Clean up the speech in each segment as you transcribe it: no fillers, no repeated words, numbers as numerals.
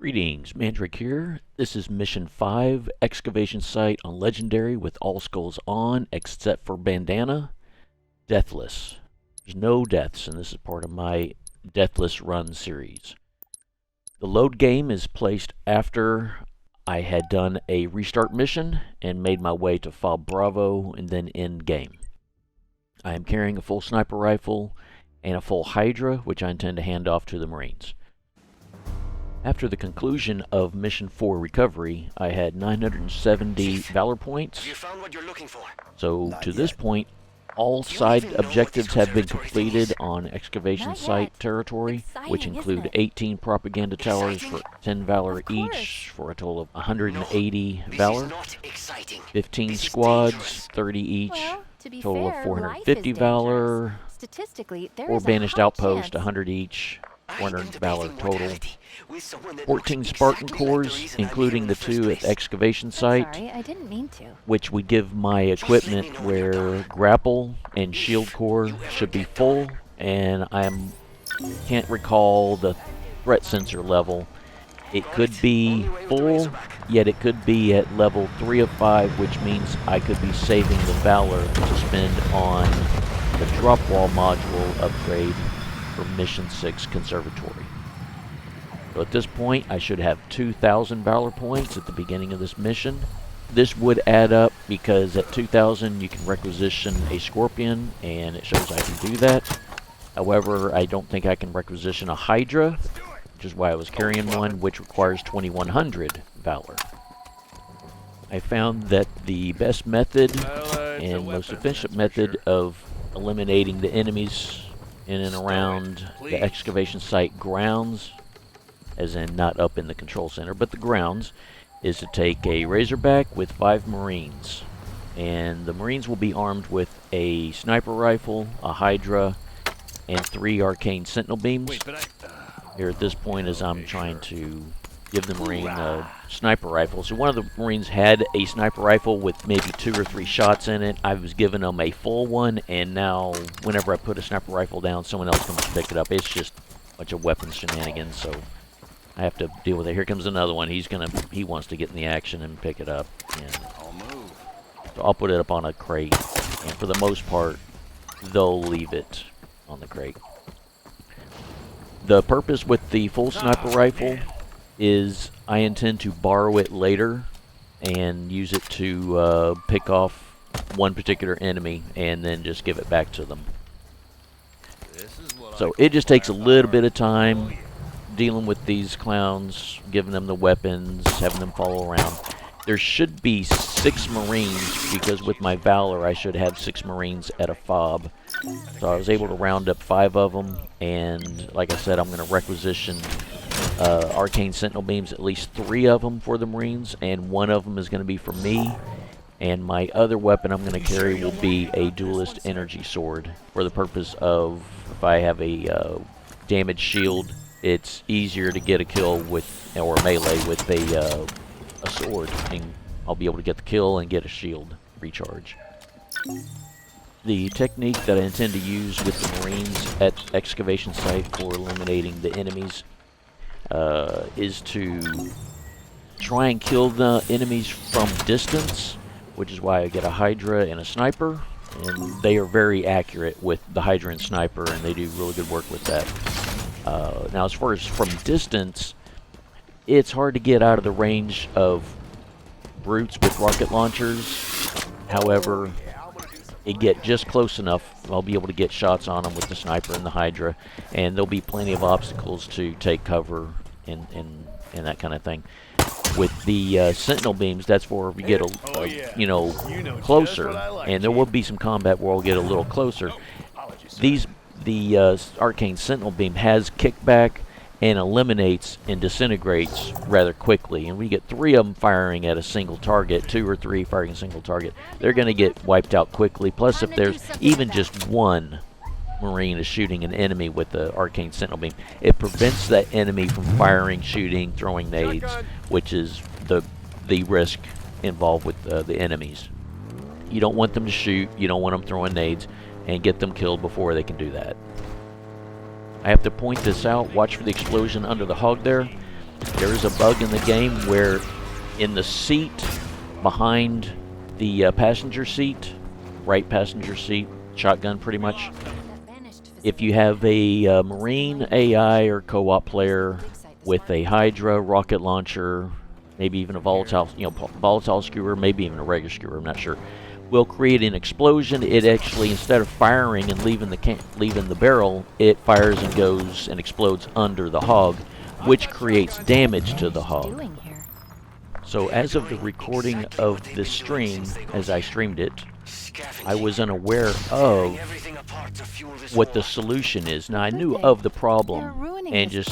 Greetings, Mandrake here. This is Mission 5, Excavation Site on Legendary with all skulls on, except for Bandana, Deathless. There's no deaths, and this is part of my Deathless Run series. The load game is placed after I had done a restart mission and made my way to FOB Bravo and then end game. I am carrying a full sniper rifle and a full Hydra, which I intend to hand off to the Marines. After the conclusion of Mission 4 recovery, I had 970 Valor points. You found what you're looking for. So to this point, all side objectives have been completed on Excavation Site territory, which include 18 propaganda towers for 10 Valor each, for a total of 180 Valor, 15 squads, 30 each, total of 450 Valor, 4 Banished outposts, 100 each, 400 Valor total. 14 Spartan cores, including the 2 at the Excavation Site, which would give my equipment where grapple and shield core should be full, and can't recall the threat sensor level. It could be full, yet it could be at level 3 of 5, which means I could be saving the Valor to spend on the drop wall module upgrade for Mission 6 Conservatory. So at this point, I should have 2,000 Valor points at the beginning of this mission. This would add up because at 2,000 you can requisition a Scorpion, and it shows I can do that. However, I don't think I can requisition a Hydra, which is why I was carrying one, which requires 2,100 Valor. I found that the best method and most efficient method of eliminating the enemies in and around the Excavation Site grounds, as in not up in the control center, but the grounds, is to take a Razorback with 5 Marines. And the Marines will be armed with a sniper rifle, a Hydra, and 3 arcane sentinel beams. Here at this point, as I'm trying to give the Marine a sniper rifle. So one of the Marines had a sniper rifle with maybe 2 or 3 shots in it. I was giving them a full one, and now whenever I put a sniper rifle down, someone else comes to pick it up. It's just a bunch of weapons shenanigans, so I have to deal with it. Here comes another one. He wants to get in the action and pick it up. And so I'll put it up on a crate, and for the most part, they'll leave it on the crate. The purpose with the full sniper rifle is I intend to borrow it later and use it to pick off one particular enemy and then just give it back to them. So it just takes a little bit of time dealing with these clowns, giving them the weapons, having them follow around. There should be 6 Marines, because with my Valor I should have 6 Marines at a FOB. So I was able to round up 5 of them, and like I said, I'm going to requisition arcane sentinel beams, at least 3 of them for the Marines, and 1 of them is going to be for me. And my other weapon I'm going to carry will be a duelist energy sword, for the purpose of, if I have a damaged shield, it's easier to get a kill with, or melee with a sword, and I'll be able to get the kill and get a shield recharge. The technique that I intend to use with the Marines at Excavation Site for eliminating the enemies is to try and kill the enemies from distance, which is why I get a Hydra and a Sniper, and they are very accurate with the Hydra and Sniper, and they do really good work with that. Now, as far as from distance, it's hard to get out of the range of brutes with rocket launchers. However, you get just close enough, I'll be able to get shots on them with the Sniper and the Hydra, and there'll be plenty of obstacles to take cover and that kind of thing. With the sentinel beams, that's for if you get closer, and there will be some combat where we'll get a little closer. The arcane sentinel beam has kickback and eliminates and disintegrates rather quickly, and we get 3 of them firing at a single target, 2 or 3 firing a single target. They're going to get wiped out quickly. Plus, if there's even just 1 Marine is shooting an enemy with the arcane sentinel beam, it prevents that enemy from firing, shooting, throwing nades, which is the risk involved with the enemies. You don't want them to shoot, you don't want them throwing nades, and get them killed before they can do that. I have to point this out. Watch for the explosion under the hog there. There is a bug in the game where in the seat behind the passenger seat, right passenger seat, shotgun pretty much, if you have a Marine AI or co-op player with a Hydra rocket launcher, maybe even a volatile, volatile skewer, maybe even a regular skewer, I'm not sure, will create an explosion. It actually, instead of firing and leaving the barrel, it fires and goes and explodes under the hog, which creates damage to the hog. So as of the recording of this stream, as I streamed it, I was unaware of what the solution is. Now I knew of the problem, and just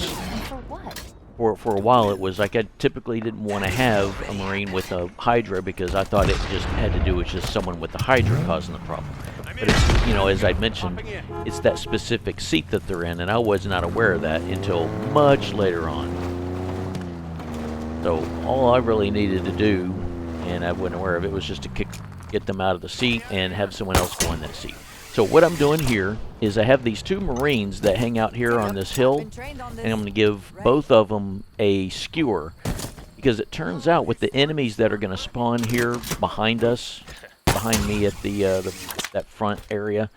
for a while it was like I typically didn't want to have a Marine with a Hydra because I thought it just had to do with just someone with a Hydra causing the problem. But it's, as I mentioned, it's that specific seat that they're in, and I was not aware of that until much later on. So all I really needed to do, and I wasn't aware of it, was just to get them out of the seat and have someone else go in that seat. So what I'm doing here is I have these two Marines that hang out here on this hill, and I'm going to give both of them a skewer, because it turns out with the enemies that are going to spawn here behind us, behind me at that front area,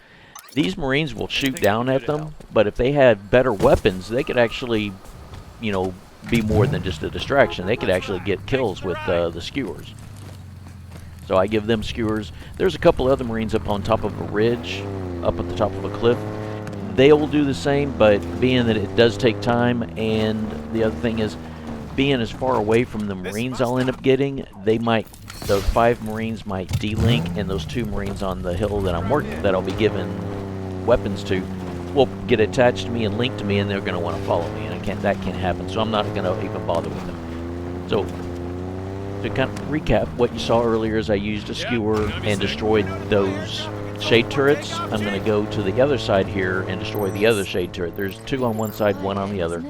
these Marines will shoot down at them, but if they had better weapons, they could actually, be more than just a distraction. They could actually get kills with the skewers. So I give them skewers. There's a couple other Marines up on top of a ridge, up at the top of a cliff. They will do the same, but being that it does take time, and the other thing is, being as far away from the Marines I'll end up getting, those 5 Marines might de-link, and those 2 Marines on the hill that I'll be giving weapons to will get attached to me and linked to me, and they're going to want to follow me, and that can't happen, so I'm not going to even bother with them. So to kind of recap, what you saw earlier is I used a skewer and destroyed those shade turrets. I'm going to go to the other side here and destroy the other shade turret. There's 2 on one side, 1 on the other.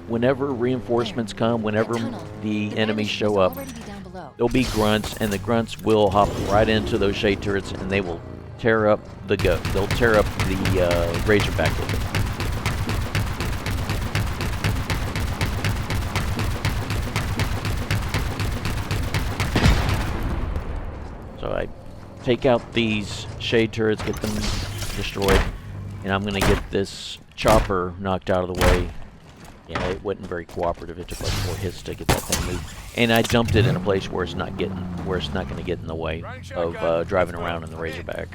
Whenever reinforcements come, whenever the enemies show up, there'll be grunts, and the grunts will hop right into those shade turrets, and they will tear up they'll tear up the Razorback with it. So I take out these shade turrets, get them destroyed, and I'm going to get this chopper knocked out of the way. Yeah, it wasn't very cooperative. It took like 4 hits to get that thing moved, and I dumped it in a place where it's not going to get in the way of driving around in the Razorback.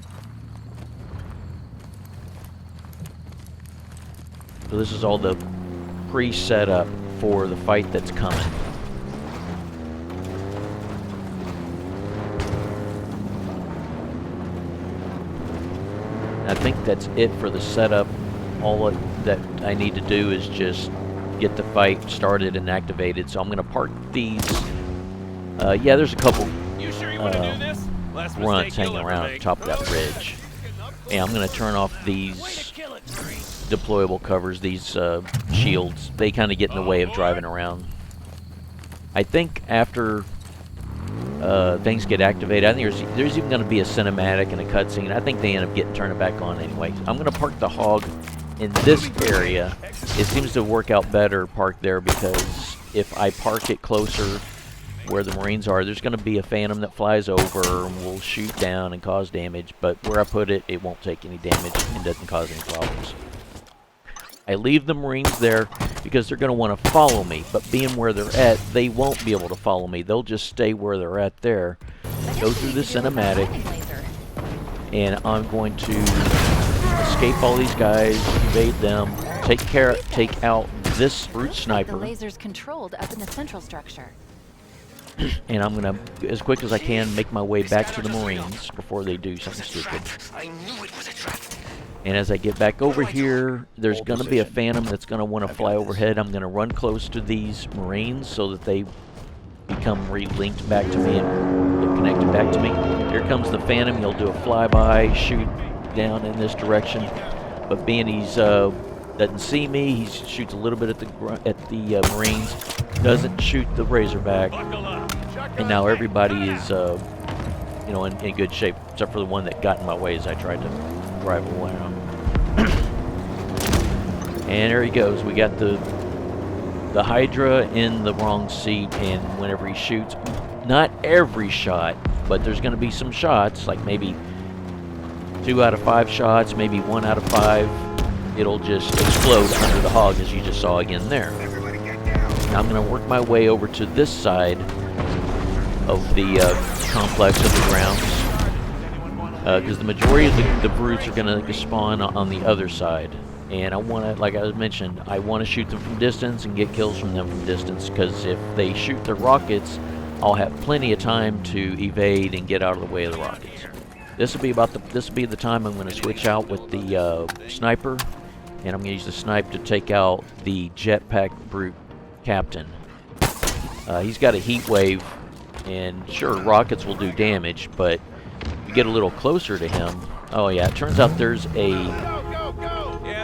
So this is all the pre-setup for the fight that's coming. I think that's it for the setup. All that I need to do is just get the fight started and activated. So I'm going to park these. Yeah, there's a couple grunts hanging around at the top of that ridge. And I'm going to turn off these deployable covers, these shields. They kind of get in the way of driving around. I think after things get activated, I think there's even going to be a cinematic and a cutscene. I think they end up getting turned back on anyway. I'm going to park the hog in this area. It seems to work out better parked there, because if I park it closer where the Marines are, there's going to be a Phantom that flies over and will shoot down and cause damage, but where I put it, it won't take any damage and doesn't cause any problems. I leave the Marines there because they're going to want to follow me, but being where they're at, they won't be able to follow me. They'll just stay where they're at there, go through the cinematic, and I'm going to escape all these guys, evade them, take out this brute sniper. The laser's controlled up in the central structure. And I'm going to, as quick as I can, make my way back to the Marines before they do something stupid. And as I get back over here, there's going to be a Phantom that's going to want to fly overhead. I'm going to run close to these Marines so that they become re-linked back to me and get connected back to me. Here comes the Phantom. He'll do a flyby, shoot down in this direction. But being he's doesn't see me, he shoots a little bit at the Marines, doesn't shoot the Razorback, and now everybody is in good shape, except for the one that got in my way as I tried to drive around. And there he goes. We got the the Hydra in the wrong seat, and whenever he shoots, not every shot, but there's going to be some shots, like maybe 2 out of 5 shots, maybe 1 out of 5, it'll just explode under the hog, as you just saw again there. Now I'm going to work my way over to this side of the complex of the grounds, because the majority of the brutes are going to spawn on the other side. And I want to, like I mentioned, I want to shoot them from distance and get kills from them from distance, because if they shoot their rockets, I'll have plenty of time to evade and get out of the way of the rockets. This will be the time I'm going to switch out with the sniper, and I'm going to use the snipe to take out the jetpack brute captain. He's got a heat wave, and sure, rockets will do damage, but if you get a little closer to him, oh yeah, it turns out there's a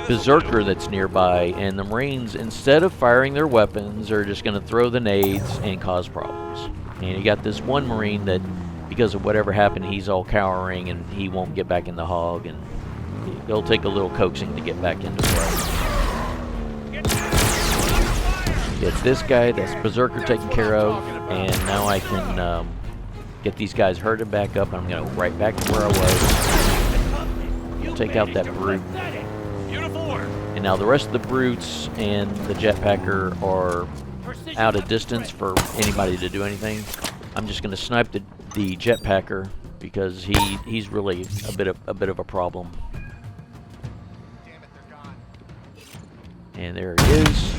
berserker that's nearby, and the Marines, instead of firing their weapons, are just going to throw the nades and cause problems. And you got this one Marine that, because of whatever happened, he's all cowering and he won't get back in the hog, and it'll take a little coaxing to get back into play. Get this guy, that's berserker, taken care of, and now I can get these guys herded back up, and I'm going to go right back to where I was. Take out that brute. And now the rest of the brutes and the jetpacker are out of distance for anybody to do anything. I'm just going to snipe the jetpacker, because he's really a bit of a problem. And there he is.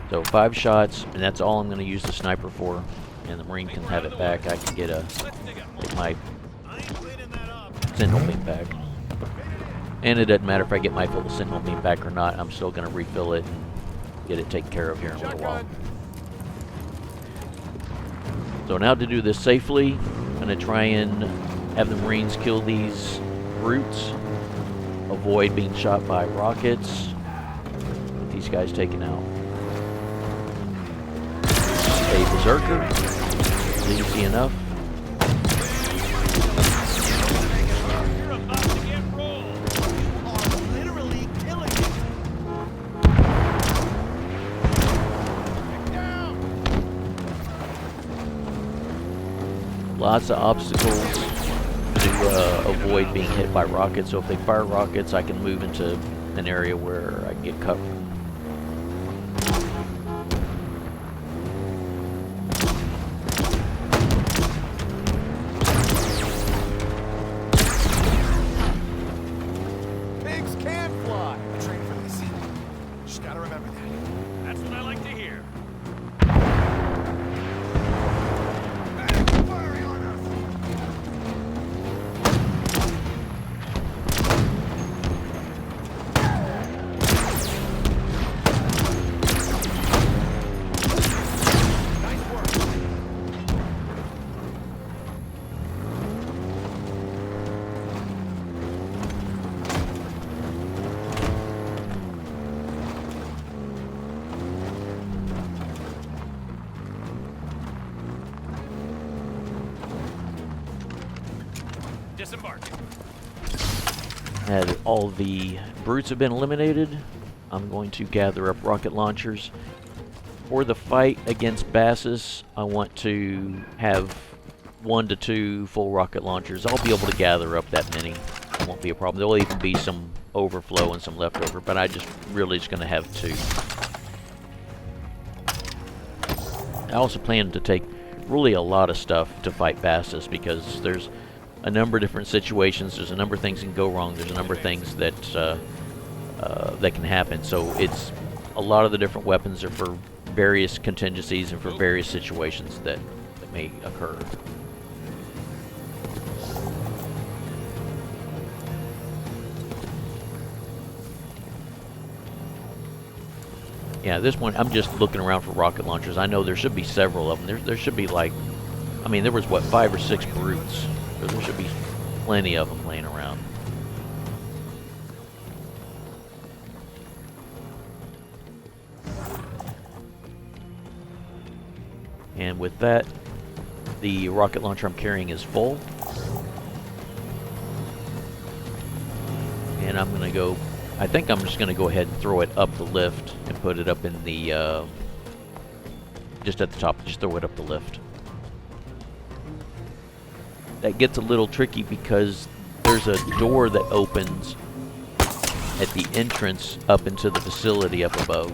So 5 shots, and that's all I'm going to use the sniper for, and the Marine can have it back. I can get my sentinel beam back. And it doesn't matter if I get my full sentinel beam back or not, I'm still going to refill it and get it taken care of here in a little while. So now to do this safely, I'm going to try and have the Marines kill these brutes, avoid being shot by rockets, get these guys taken out. A berserker, easy enough. You're about to get rolled. Oh, literally killing it. Lots of obstacles to avoid being hit by rockets. So if they fire rockets, I can move into an area where I can get covered. Disembark. And all the brutes have been eliminated. I'm going to gather up rocket launchers. For the fight against Bassus, I want to have 1 to 2 full rocket launchers. I'll be able to gather up that many. It won't be a problem. There'll even be some overflow and some leftover, but I just really just going to have 2. I also plan to take really a lot of stuff to fight Bassus, because there's a number of different situations. There's a number of things that can go wrong. There's a number of things that that can happen. So it's a lot of the different weapons are for various contingencies and for various situations that may occur. Yeah, this one, I'm just looking around for rocket launchers. I know there should be several of them. There should be, like, I mean, there was, what, 5 or 6 brutes. So there should be plenty of them laying around. And with that, the rocket launcher I'm carrying is full. And I'm going to go, I think I'm just going to go ahead and throw it up the lift and put it up in the, just at the top, just throw it up the lift. That gets a little tricky because there's a door that opens at the entrance up into the facility up above.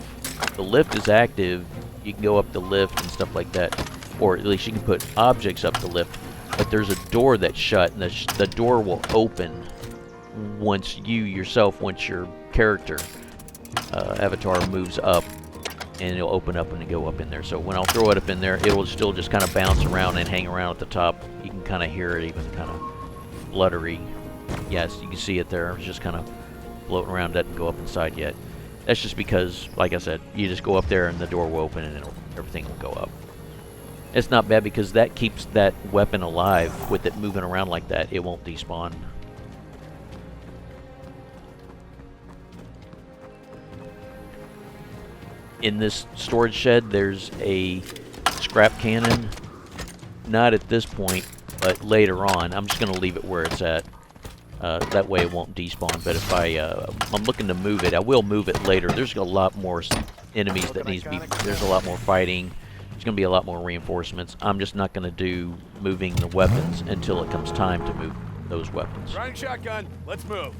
The lift is active, you can go up the lift and stuff like that, or at least you can put objects up the lift, but there's a door that's shut, and the door will open once your character avatar moves up, and it'll open up and go up in there. So when I'll throw it up in there, it'll still just kind of bounce around and hang around at the top. You can kind of hear it even kind of fluttery. Yes, you can see it there. It's just kind of floating around, doesn't go up inside yet. That's just because, like I said, you just go up there and the door will open and everything will go up. It's not bad because that keeps that weapon alive. With it moving around like that, it won't despawn. In this storage shed, there's a scrap cannon. Not at this point, but later on. I'm just going to leave it where it's at. That way it won't despawn. But if I'm looking to move it, I will move it later. There's a lot more enemies that needs to be. There's a lot more fighting. There's going to be a lot more reinforcements. I'm just not going to do moving the weapons until it comes time to move those weapons. Running shotgun. Let's move.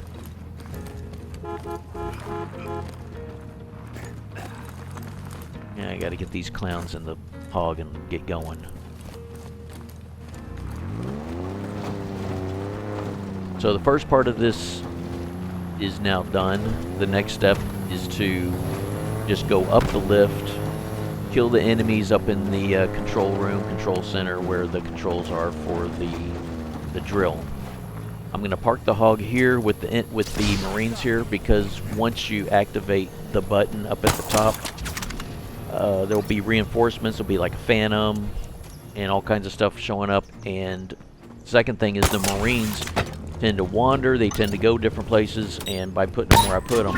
Yeah, I got to get these clowns in the hog and get going. So the first part of this is now done. The next step is to just go up the lift, kill the enemies up in the control room, control center, where the controls are for the drill. I'm going to park the hog here with the Marines here, because once you activate the button up at the top, there'll be reinforcements. There'll be like a Phantom and all kinds of stuff showing up. And second thing is the Marines tend to wander. They tend to go different places, and by putting them where I put them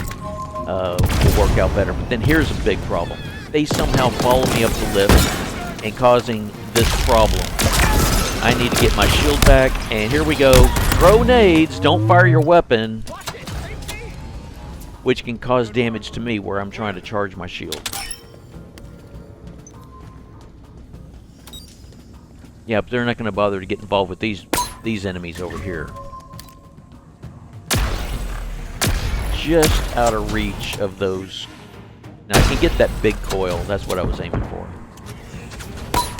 will work out better. But then here's a big problem. They somehow follow me up the lift and causing this problem. I need to get my shield back, and here we go. Grenades! Don't fire your weapon, which can cause damage to me where I'm trying to charge my shield. Yeah, but they're not going to bother to get involved with these enemies over here. Just out of reach of those. Now I can get that big coil. That's what I was aiming for.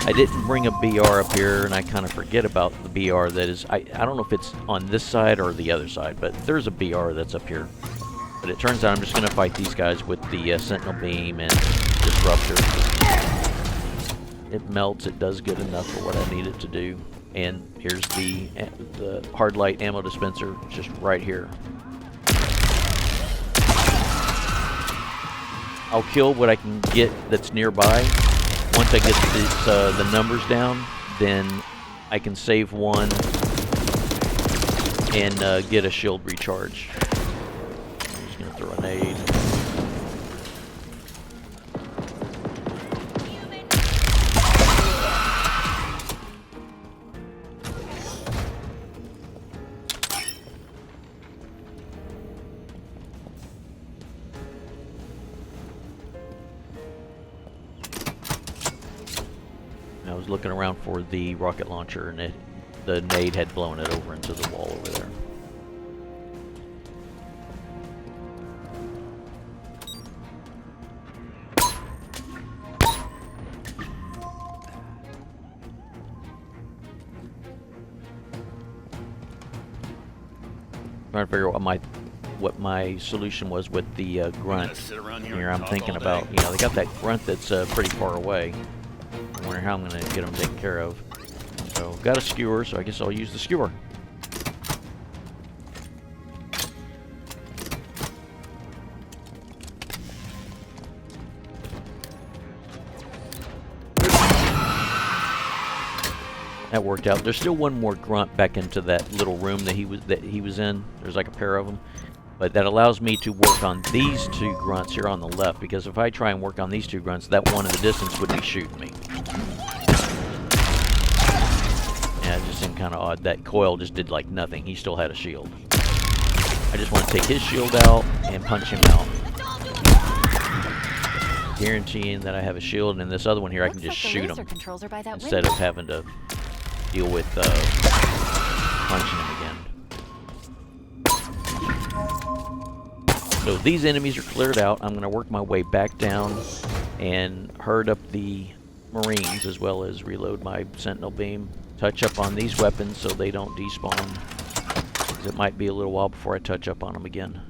I didn't bring a BR up here, and I kind of forget about the BR that is. I don't know if it's on this side or the other side, but there's a BR that's up here. But it turns out I'm just going to fight these guys with the Sentinel Beam and Disruptor. It melts. It does good enough for what I need it to do. And here's the hard light ammo dispenser just right here. I'll kill what I can get that's nearby. Once I get the numbers down, then I can save one and get a shield recharge. I'm just going to throw a nade. I was looking around for the rocket launcher, and the nade had blown it over into the wall over there. Trying to figure out what my solution was with the grunt. Here I'm thinking about, you know, they got that grunt that's pretty far away. I wonder how I'm going to get them taken care of. So, got a skewer, so I guess I'll use the skewer. That worked out. There's still one more grunt back into that little room that he was in. There's like a pair of them. But that allows me to work on these two grunts here on the left, because if I try and work on these two grunts, that one in the distance would be shooting me. Yeah, it just seemed kind of odd. That coil just did like nothing. He still had a shield. I just want to take his shield out and punch him out. Guaranteeing that I have a shield, and this other one here I can just shoot him instead of having to deal with punching him again. So these enemies are cleared out. I'm going to work my way back down and herd up the Marines, as well as reload my Sentinel beam. Touch up on these weapons so they don't despawn. It might be a little while before I touch up on them again.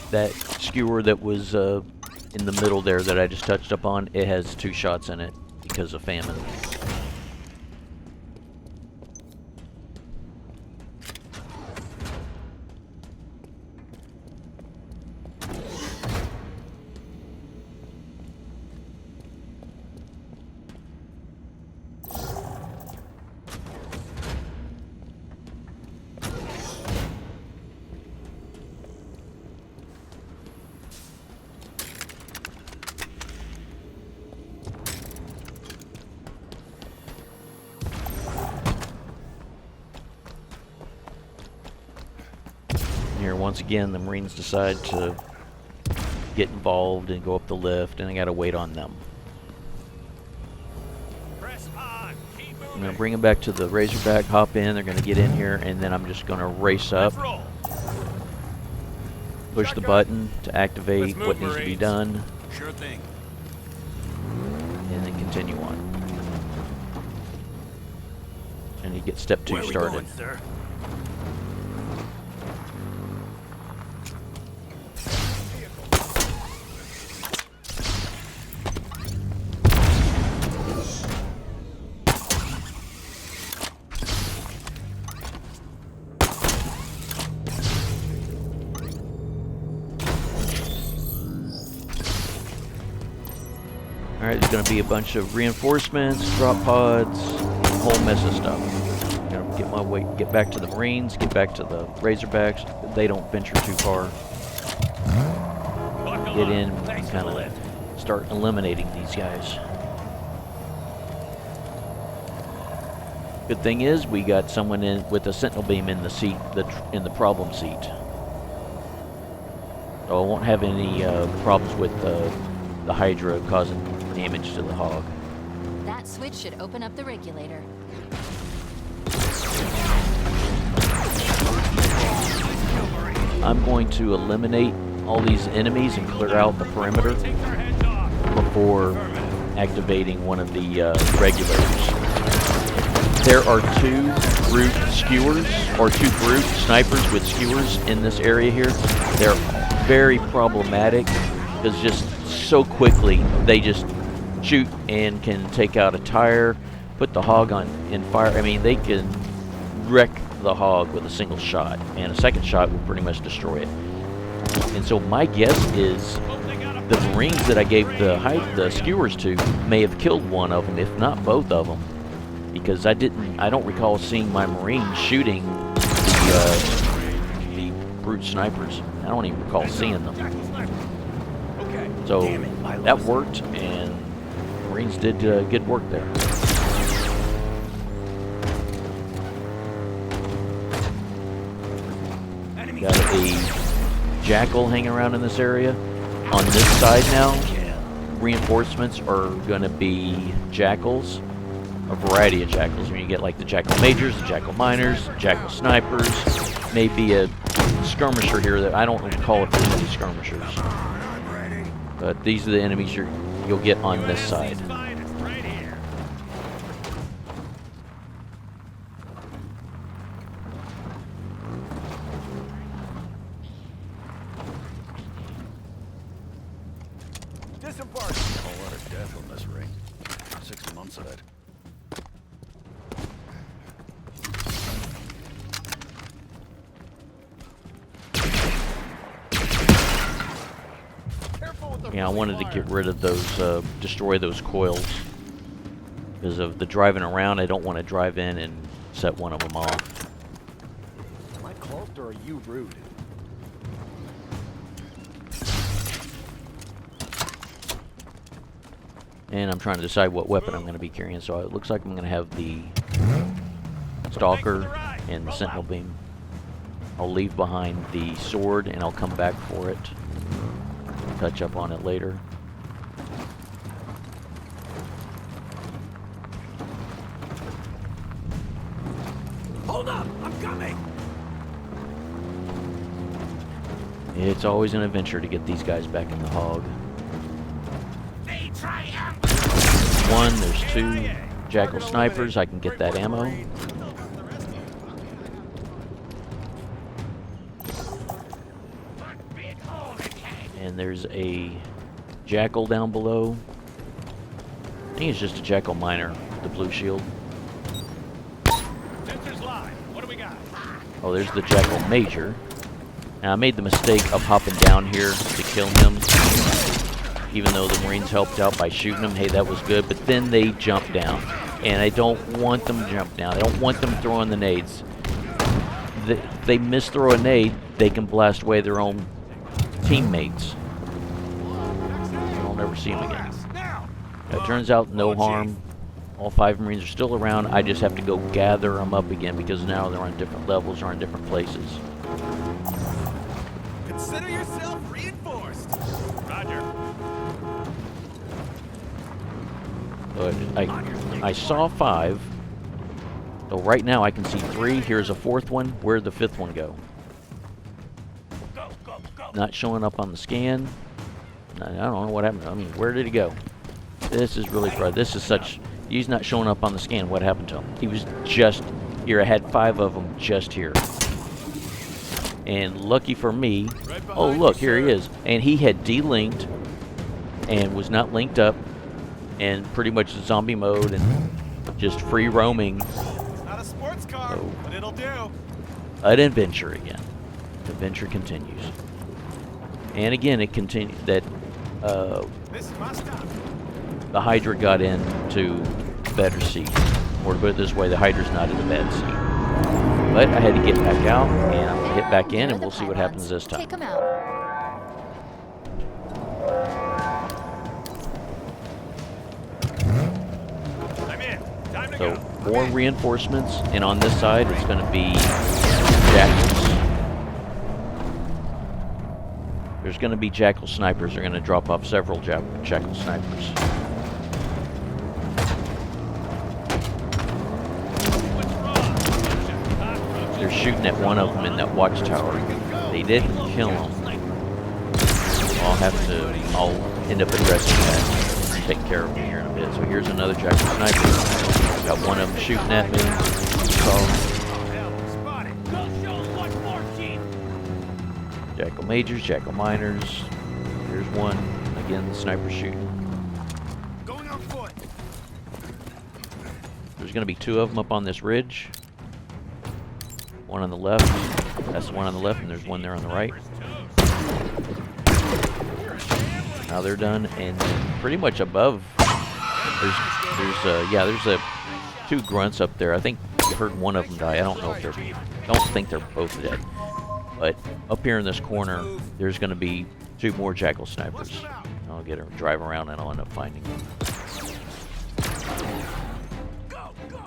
That skewer that was in the middle there that I just touched up on, it has 2 shots in it because of famine. Here, once again, the Marines decide to get involved and go up the lift, and I gotta wait on them. Press on. Keep moving. I'm gonna bring them back to the Razorback, hop in, they're gonna get in here, and then I'm just gonna race up, Let's roll. push the button to activate what needs to be done, Sure thing. and then continue on. And you get step 2 started. Going, sir? Alright, there's going to be a bunch of reinforcements, drop pods, a whole mess of stuff. I'm going to get back to the Marines, get back to the Razorbacks. They don't venture too far. Get in and kind of start eliminating these guys. Good thing is we got someone in with a Sentinel beam in the seat, in the problem seat. So I won't have any problems with the Hydra causing damage to the hog. That switch should open up the regulator. I'm going to eliminate all these enemies and clear out the perimeter before activating one of the regulators. There are 2 brute skewers, or 2 brute snipers with skewers in this area here. They're very problematic because just so quickly they just shoot and can take out a tire, put the hog in fire. I mean, they can wreck the hog with a single shot, and a second shot will pretty much destroy it. And so my guess is the Marines that I gave the skewers to may have killed one of them, if not both of them, because I don't recall seeing my Marines shooting the brute snipers. I don't even recall seeing them. So that worked, and Marines did good work there. Got a jackal hanging around in this area. On this side now, reinforcements are going to be jackals, a variety of jackals. When you get like the jackal majors, the jackal minors, jackal snipers, maybe a skirmisher here that I don't recall if there's any skirmishers. But these are the enemies you'll get on this side. Disembark. A whole lot of death on this ring. 6 months of it. Yeah, I wanted to get rid of those, destroy those coils. Because of the driving around, I don't want to drive in and set one of them off. Am I cloaked or are you rude? And I'm trying to decide what weapon I'm going to be carrying, so it looks like I'm going to have the Stalker and the Sentinel Beam. I'll leave behind the sword and I'll come back for it. Touch up on it later. Hold up! I'm coming! It's always an adventure to get these guys back in the hog. They triumph! One, there's two Jackal snipers. I can get that ammo. And there's a Jackal down below. I think it's just a Jackal miner, the blue shield. Sensors live. What do we got? Oh, there's the Jackal Major. Now, I made the mistake of hopping down here to kill him, even though the Marines helped out by shooting him. Hey, that was good, but then they jumped down, and I don't want them to jump down. I don't want them throwing the nades. If they misthrow a nade, they can blast away their own teammates. And I'll never see them again. It turns out no harm. All 5 Marines are still around. I just have to go gather them up again because now they're on different levels or on different places. Consider yourself reinforced. Roger. But I saw 5. So right now I can see 3. Here's a 4th one. Where'd the 5th one go? Go, go, go. Not showing up on the scan. I don't know what happened. I mean, where did he go? This is really frustrating. This is such... He's not showing up on the scan. What happened to him? He was just here. I had 5 of them just here. And lucky for me... Oh, look, here he is. And he had delinked and was not linked up and pretty much zombie mode and just free roaming. It's not a sports car, but it'll do. An adventure again. Adventure continues. And again, it continues that This is my stop. the Hydra got into better seat. Or to put it this way, the Hydra's not in the bad seat. But I had to get back out, and I'm going to hit back in, and we'll see what happens this time. Take 'em out. I'm in. Time to So, go. more reinforcements, and on this side, it's going to be Jackals. There's going to be Jackal snipers. They're going to drop off several Jackal snipers. What's wrong? They're shooting at one of them in that watchtower. They didn't kill him. I'll end up addressing that and take care of them here in a bit. So here's another Jackal sniper. Got one of them shooting at me. So, Jackal Majors, Jackal Miners. Here's one. Again, the sniper shooting. Going on foot. There's going to be 2 of them up on this ridge. One on the left. That's the one on the left, and there's one there on the right. Now they're done, and pretty much above, there's 2 grunts up there. I think you heard one of them die. I don't know if don't think they're both dead. But up here in this corner, there's going to be 2 more Jackal snipers. I'll get her drive around and I'll end up finding them. Go, go.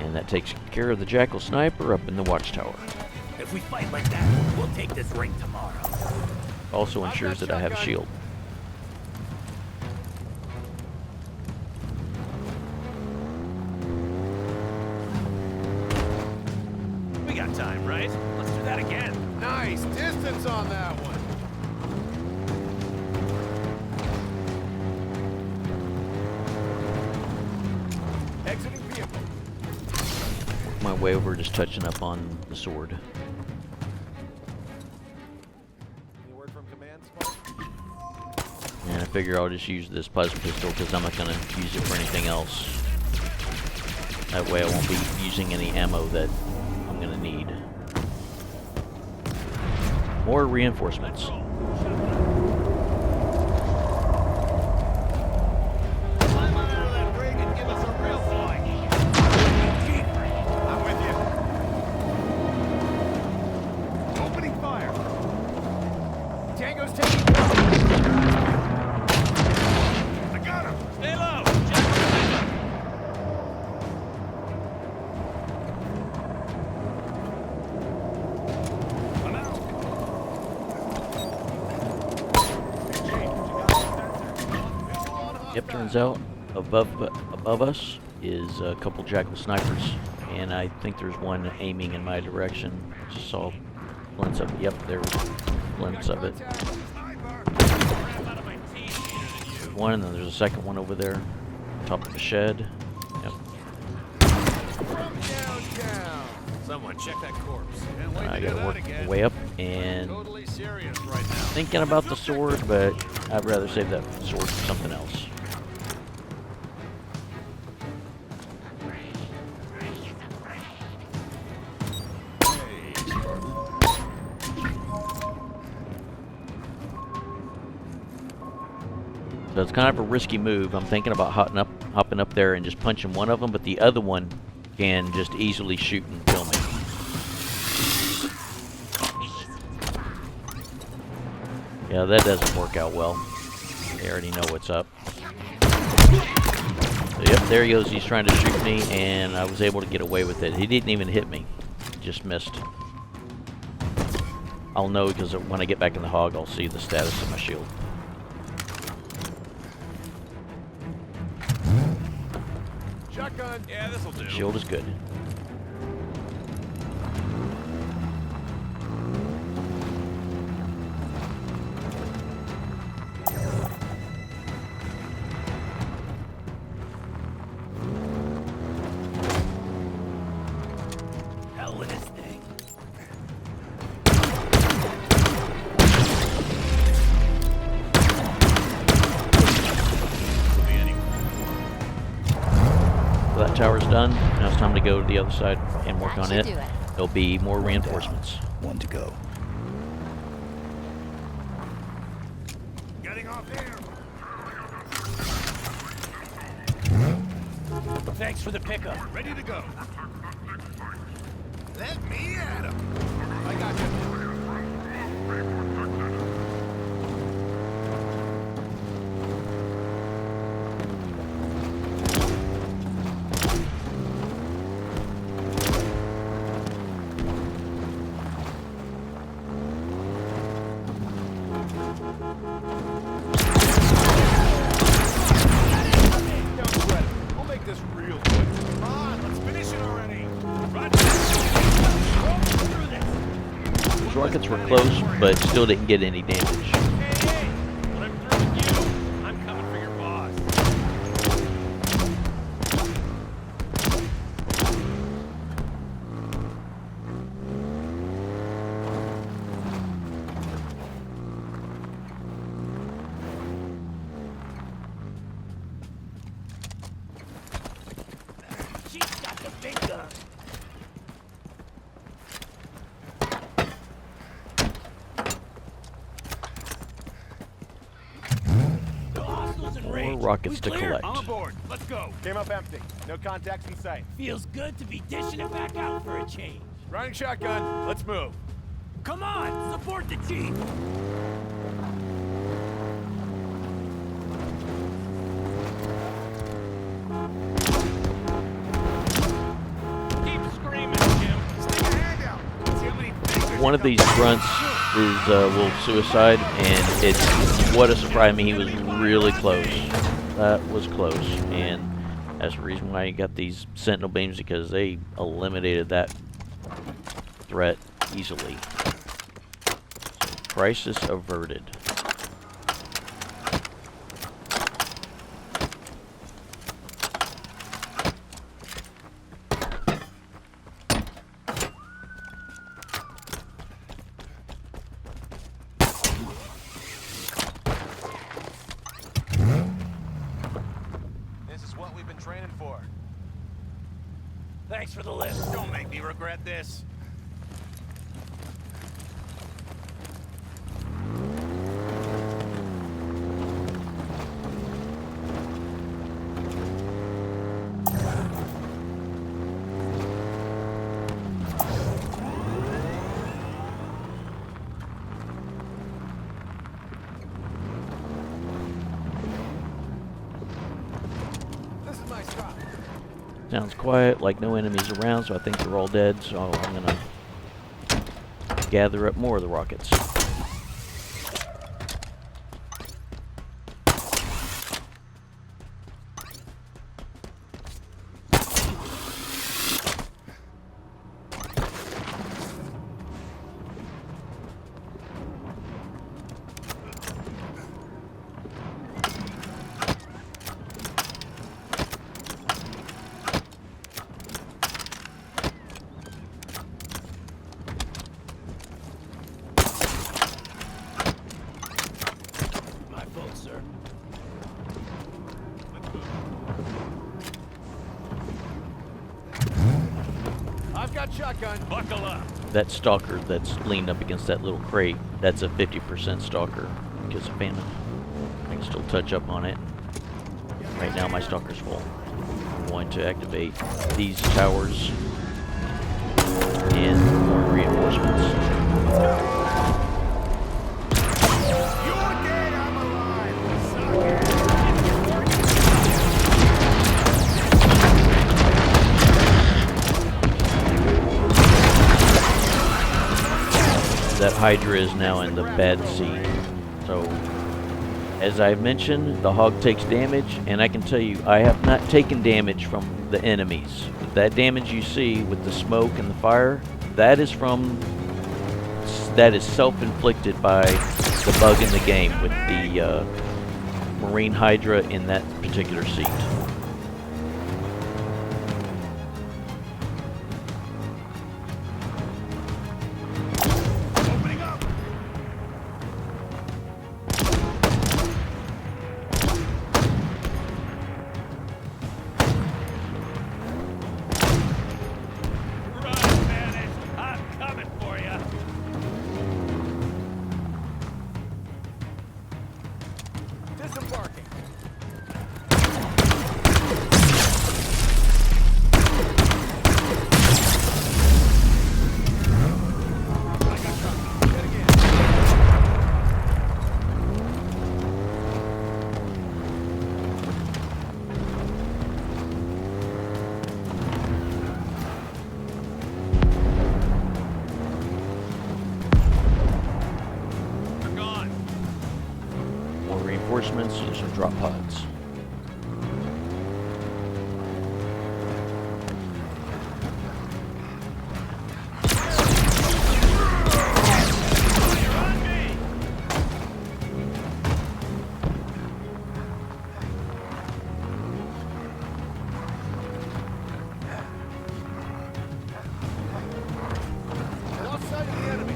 And that takes care of the Jackal sniper up in the watchtower. If we fight like that, we'll take this ring tomorrow. Also ensures that I have a shield. We got time, right? Let's do that again. Nice distance on that one. Exiting vehicle. Work my way over, just touching up on the sword. Any word from command, Spartan? And I figure I'll just use this plasma pistol because I'm not going to use it for anything else. That way I won't be using any ammo that I'm going to need. More reinforcements. Climb on out of that rig and give us a real fight. I'm with you. Yep, turns out above us is a couple Jackal snipers, and I think there's one aiming in my direction. Just saw glints of it. Yep, there was glints of it. There's one, and then there's a second one over there, top of the shed. Yep. From downtown. Someone check that corpse. Can't wait I to do gotta that work again. my way up, and Totally serious right now. thinking about the sword, but I'd rather save that sword for something else. So it's kind of a risky move. I'm thinking about hopping up there and just punching one of them, but the other one can just easily shoot and kill me. Yeah, that doesn't work out well. They already know what's up. So, yep, there he goes. He's trying to shoot me, and I was able to get away with it. He didn't even hit me. Just missed. I'll know because when I get back in the hog, I'll see the status of my shield. Shotgun. Yeah, this'll do. Shield is good. Hell with this thing. So that tower's done. Now it's time to go to the other side and work That on should it. do it. There'll be more reinforcements. One to go. Getting off here. Thanks for the pickup. Ready to go. Let me at him. I got you. Don't sweat it. We'll make this real quick. Come on, let's finish it already. Run. Through this. Those rockets were close, but still didn't get any damage. Hey, when I'm through with you, I'm coming for your boss. She's got the big gun. The hostiles in More range. rockets We to clear. collect. I'm aboard. Let's go. Came up empty. No contacts in sight. Feels good to be dishing it back out for a change. Running shotgun. Let's move. Come on, support the chief. Keep screaming, Jim. Stick a hand out. See how many fingers One of these grunts is Wolf Suicide, and it's what a surprise me. He was really close. That was close, and that's the reason why you got these Sentinel beams, because they eliminated that threat easily. Crisis averted. This is what we've been training for. Thanks for the lift. Don't make me regret this. This is my stop. Sounds quiet, like no enemies around, so I think they're all dead, so I'm gonna gather up more of the rockets. Shotgun. Buckle up. That stalker that's leaned up against that little crate, that's a 50% stalker because of famine. I can still touch up on it. Right now my stalker's full. I'm going to activate these towers and more reinforcements. You're dead, I'm alive. Suck it. That Hydra is now in the bad seat. So, as I've mentioned, the hog takes damage, and I can tell you, I have not taken damage from the enemies. That damage you see with the smoke and the fire, that is self-inflicted by the bug in the game with the Marine Hydra in that particular seat. Opening up. Run, Banished. I'm coming for you. Disembarking. I got company. Hit again. They're gone. More reinforcements and some drop pods. You're on me. I lost sight of the enemy.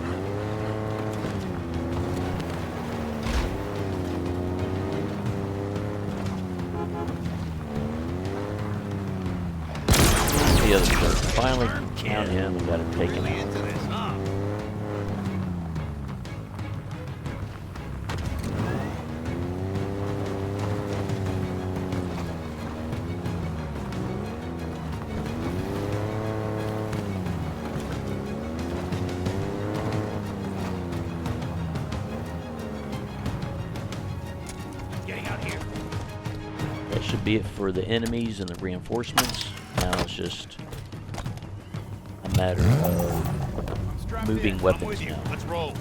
The other bird. Finally found him and got him taken out. Into this, huh? Getting out here. That should be it for the enemies and the reinforcements. Now it's just a matter of Strapped moving in. I'm weapons with you. now. Let's roll.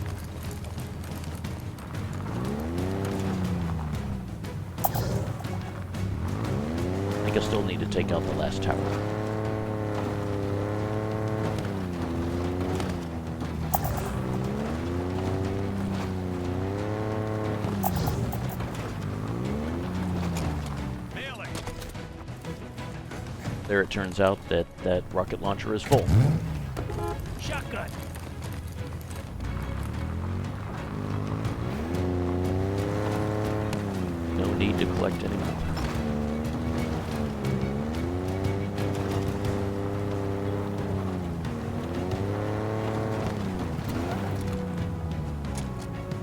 I think I still need to take out the last tower. Melee. There it turns out that that rocket launcher is full. Shotgun. No need to collect anymore.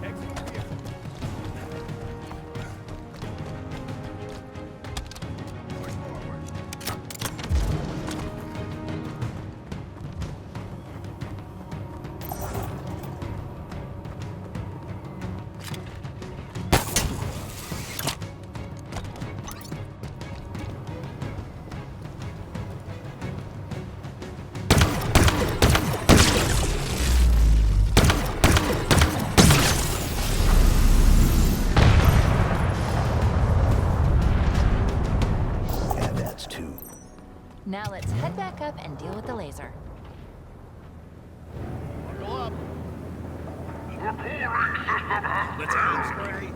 Exit vehicle. Push forward. Yeah, that's two. Now let's head back up and deal with the laser. Buckle up. Let's aim spray.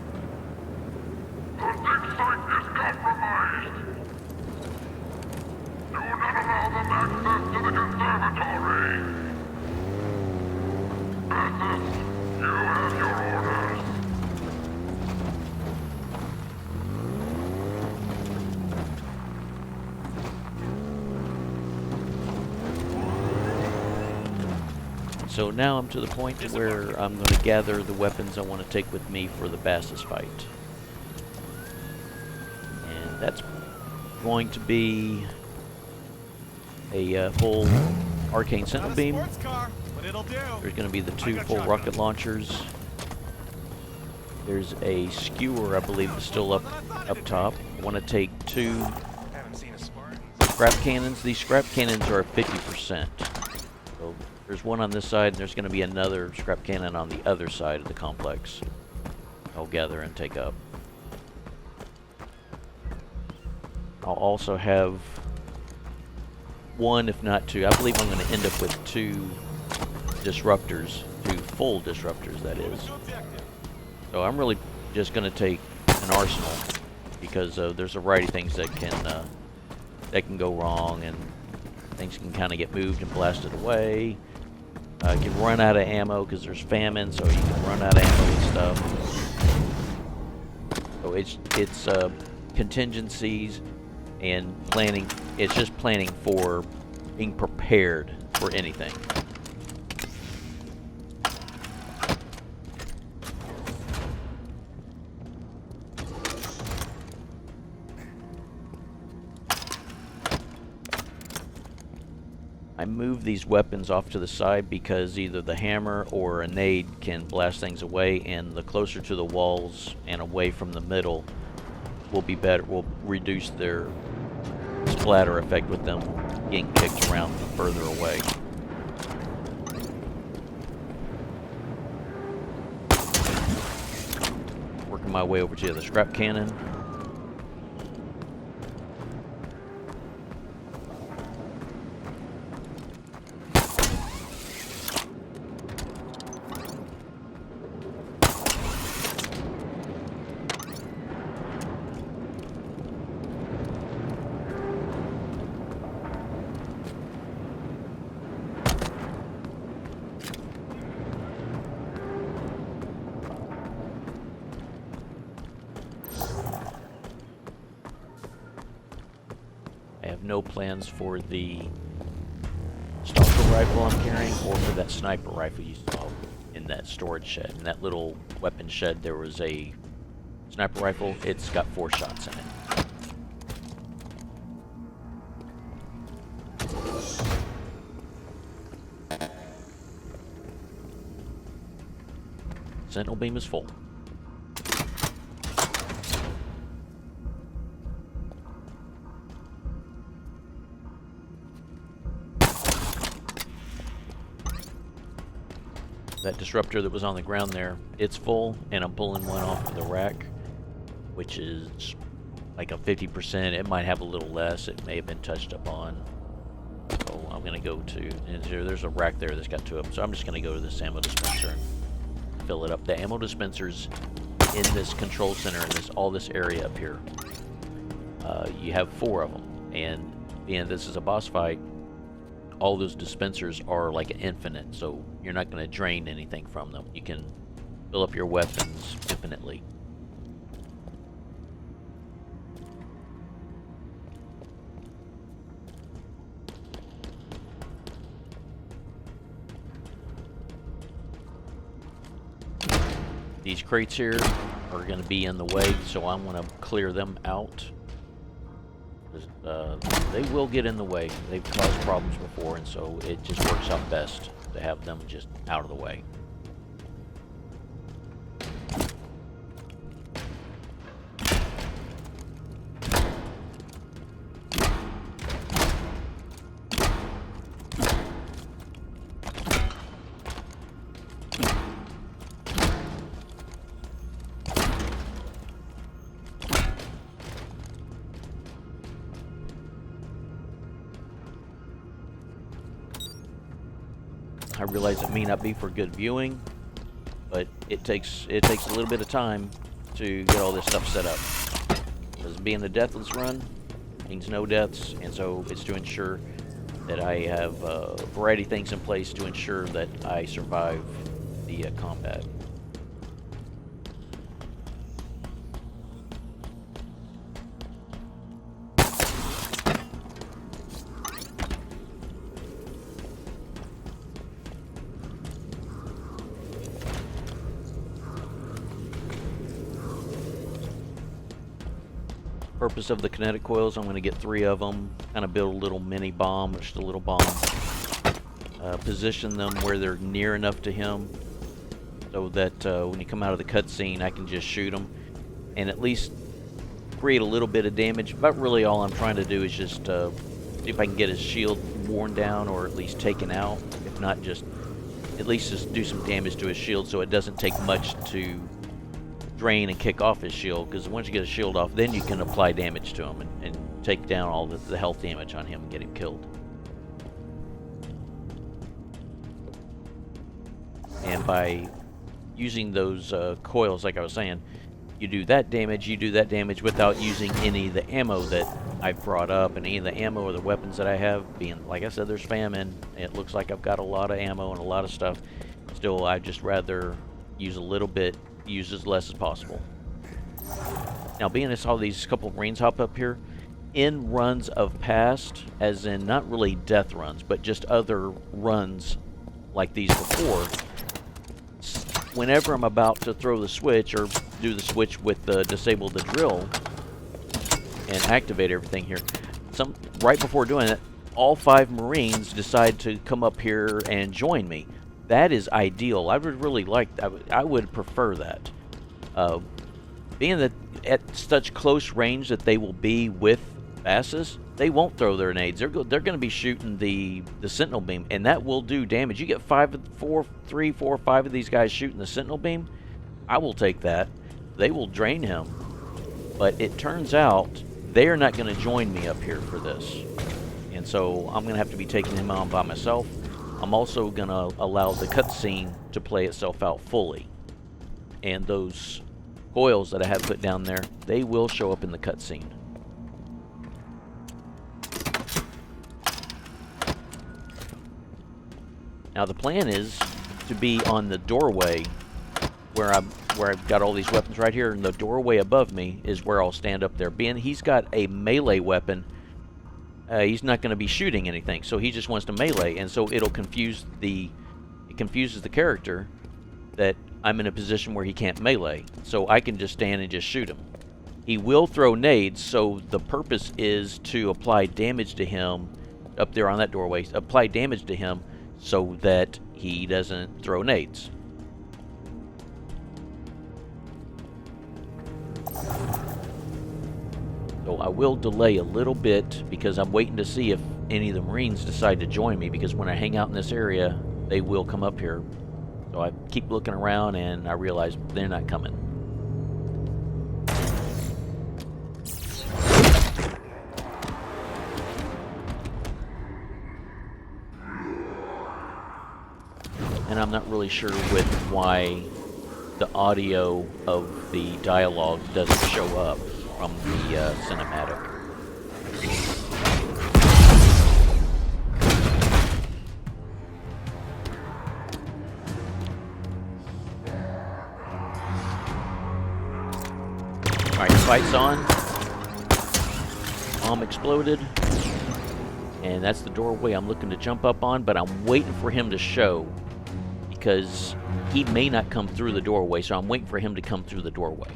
so now I'm to the point to where I'm going to gather the weapons I want to take with me for the Bassus fight. And that's going to be a full arcane sentinel beam. Sports car, but it'll do. There's going to be the 2 full rocket launchers. There's a skewer, I believe, that's still up top. I want to take 2 Haven't seen a Spartan. scrap cannons. These scrap cannons are 50%. So there's one on this side, and there's going to be another scrap cannon on the other side of the complex. I'll gather and take up. I'll also have 1, if not 2. I believe I'm going to end up with 2 disruptors, 2 full disruptors, that is. So I'm really just going to take an arsenal because there's a variety of things that can go wrong, and things can kind of get moved and blasted away. You can run out of ammo because there's famine, so you can run out of ammo and stuff. So it's contingencies and planning. It's just planning for being prepared for anything. I move these weapons off to the side because either the hammer or a nade can blast things away, and the closer to the walls and away from the middle will be better, will reduce their splatter effect with them getting kicked around further away. Working my way over to the other scrap cannon. No plans for the stalker rifle I'm carrying or for that sniper rifle you saw in that storage shed. In that little weapon shed there was a sniper rifle. It's got 4 shots in it. Sentinel beam is full. That disruptor that was on the ground there, it's full, and I'm pulling one off of the rack, which is like a 50%. It might have a little less. It may have been touched up on. So I'm going to go to, and there's a rack there that's got 2 of them. So I'm just going to go to this ammo dispenser and fill it up. The ammo dispensers in this control center, in all this area up here, you have 4 of them. And being this is a boss fight, all those dispensers are like infinite, so you're not going to drain anything from them. You can fill up your weapons infinitely. These crates here are going to be in the way, so I'm going to clear them out. They will get in the way. They've caused problems before, and so it just works out best to have them just out of the way. I realize it may not be for good viewing, but it takes a little bit of time to get all this stuff set up. Because being a deathless run means no deaths, and so it's to ensure that I have a variety of things in place to ensure that I survive the combat. purpose of the kinetic coils, I'm going to get 3 of them, kind of build a little mini bomb, just a little bomb. Position them where they're near enough to him so that when you come out of the cutscene, I can just shoot them and at least create a little bit of damage. But really all I'm trying to do is just see if I can get his shield worn down or at least taken out. If not, just at least just do some damage to his shield so it doesn't take much to drain and kick off his shield, because once you get his shield off, then you can apply damage to him and take down all the health damage on him and get him killed. And by using those coils, like I was saying, you do that damage without using any of the ammo that I've brought up, and any of the ammo or the weapons that I have. Being, like I said, there's famine. It looks like I've got a lot of ammo and a lot of stuff. Still, I'd just rather use a little bit, use as less as possible. Now, being I saw these couple of Marines hop up here, in runs of past, as in not really death runs, but just other runs like these before, whenever I'm about to throw the switch or do the switch with the disable the drill and activate everything here, right before doing it, all 5 Marines decide to come up here and join me. That is ideal. I would really like, I would prefer that. Being that at such close range that they will be with Bassus, they won't throw their nades. They're going to be shooting the sentinel beam, and that will do damage. You get 3, 4, 5 of these guys shooting the sentinel beam, I will take that. They will drain him. But it turns out they are not going to join me up here for this. And so I'm going to have to be taking him on by myself. I'm also going to allow the cutscene to play itself out fully. And those coils that I have put down there, they will show up in the cutscene. Now the plan is to be on the doorway where I've got all these weapons right here, and the doorway above me is where I'll stand up there. Being he's got a melee weapon, he's not going to be shooting anything, so he just wants to melee, and so it confuses the character that I'm in a position where he can't melee, so I can just stand and just shoot him. He will throw nades, so the purpose is to apply damage to him up there on that doorway, apply damage to him so that he doesn't throw nades. So I will delay a little bit because I'm waiting to see if any of the Marines decide to join me, because when I hang out in this area, they will come up here. So I keep looking around and I realize they're not coming. And I'm not really sure with why the audio of the dialogue doesn't show up from the cinematic. Alright, fight's on. Bomb exploded. And that's the doorway I'm looking to jump up on, but I'm waiting for him to show, because he may not come through the doorway, so I'm waiting for him to come through the doorway.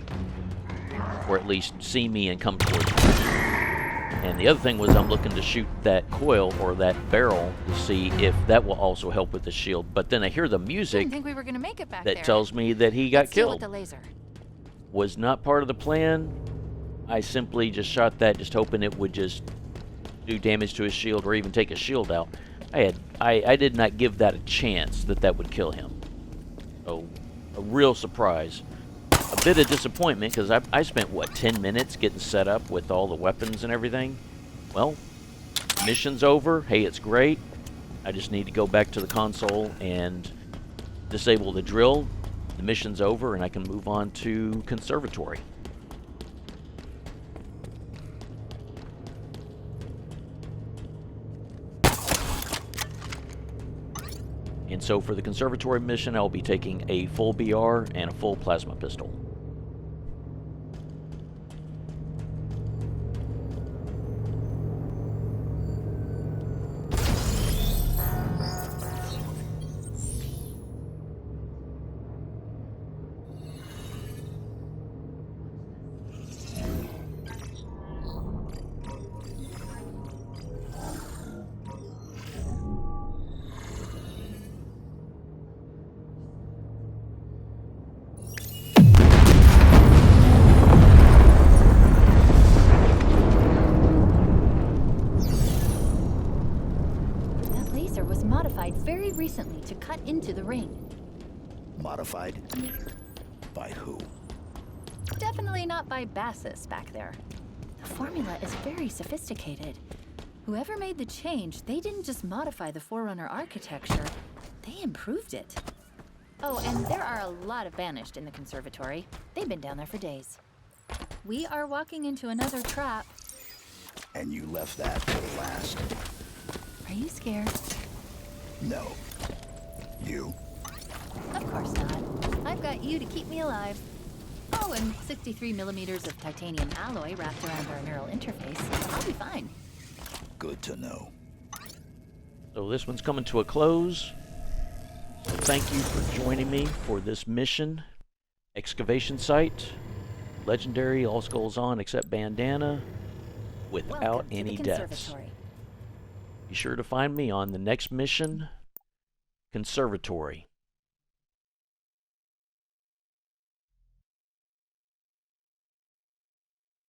Or at least see me and come towards me. And the other thing was I'm looking to shoot that coil or that barrel to see if that will also help with the shield. But then I hear the music Didn't think we were gonna make it back that there. tells me that he got Let's deal with killed. the laser. Was not part of the plan. I simply just shot that, just hoping it would just do damage to his shield or even take his shield out. I did not give that a chance that would kill him. So, a real surprise. A bit of disappointment, because I spent, what, 10 minutes getting set up with all the weapons and everything? Well, mission's over. Hey, it's great. I just need to go back to the console and disable the drill. The mission's over, and I can move on to Conservatory. And so for the Conservatory mission, I'll be taking a full BR and a full plasma pistol. very recently to cut into the ring. Modified? By who? Definitely not by Bassus back there. The formula is very sophisticated. Whoever made the change, they didn't just modify the Forerunner architecture, they improved it. Oh, and there are a lot of Banished in the conservatory. They've been down there for days. We are walking into another trap. And you left that for last? Are you scared? No. You? Of course not. I've got you to keep me alive. Oh, and 63 millimeters of titanium alloy wrapped around our neural interface. I'll be fine. Good to know. So this one's coming to a close. So thank you for joining me for this mission. Excavation Site. Legendary, all skulls on except Bandana. Without Welcome any to the deaths. conservatory. Be sure to find me on the next mission, Conservatory.